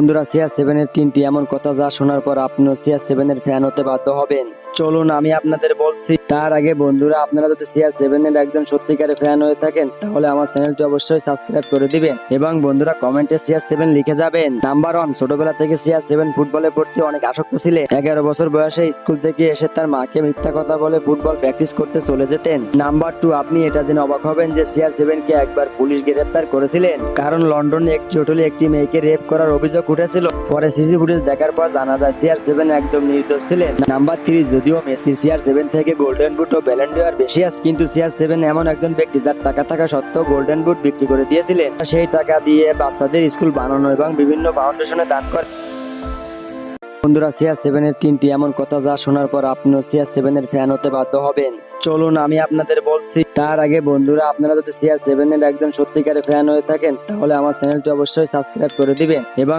বন্ধুরা, CR7 এর 3টি এমন কথা যা শোনার পর আপনিও CR7 এর ফ্যান হতে বাধ্য হবেন। চলুন আমি আপনাদের বলছি। তার আগে বন্ধুরা, আপনারা যদি CR7 এর একজন সত্যিকারের ফ্যান হয়ে থাকেন তাহলে আমার চ্যানেলটি অবশ্যই সাবস্ক্রাইব করে দিবেন এবং বন্ধুরা কমেন্টে CR7 লিখে যাবেন। নাম্বার 1, ছোটবেলা থেকে CR7 ফুটবলের প্রতি অনেক আসক্ত ছিলেন। 11 বছর বয়সে স্কুল থেকে এসে তার মাকে মিথ্যা কথা বলে ফুটবল প্র্যাকটিস করতে চলে যেতেন। নাম্বার 2, আপনি এটা জেনে অবাক হবেন যে CR7 কে একবার পুলিশ গ্রেফতার করেছিলেন, কারণ লন্ডনে একটি হোটেলে একটি মেয়েকে রেপ করার অভিযোগ উঠেছিল। পরে সিসি ফুটেজ দেখার পর জানা যায় CR7 একদম নির্দোষ ছিলেন। নাম্বার 3, যদিও মেসি CR7 থেকে গোল্ডেন বুট ও ব্যালন ডি'অর বেশি আছে, কিন্তু CR7 এমন একজন ব্যক্তি যার টাকা থাকা সত্ত্বেও গোল্ডেন বুট বিক্রি করে দিয়েছিলেন। সেই টাকা দিয়ে বাচ্চাদের স্কুল বানানো এবং বিভিন্ন ফাউন্ডেশনে দান করে। বন্ধুরা, CR7 এর 3টি এমন কথা যা শোনার পর আপনিও CR7 এর ফ্যান হতে বাধ্য হবেন। চলুন আমি আপনাদের বলছি। তার আগে বন্ধুরা, আপনারা যদি CR7 এর একজন সত্যিকারের ফ্যান হয়ে থাকেন তাহলে আমার চ্যানেলটি অবশ্যই সাবস্ক্রাইব করে দিবেন এবং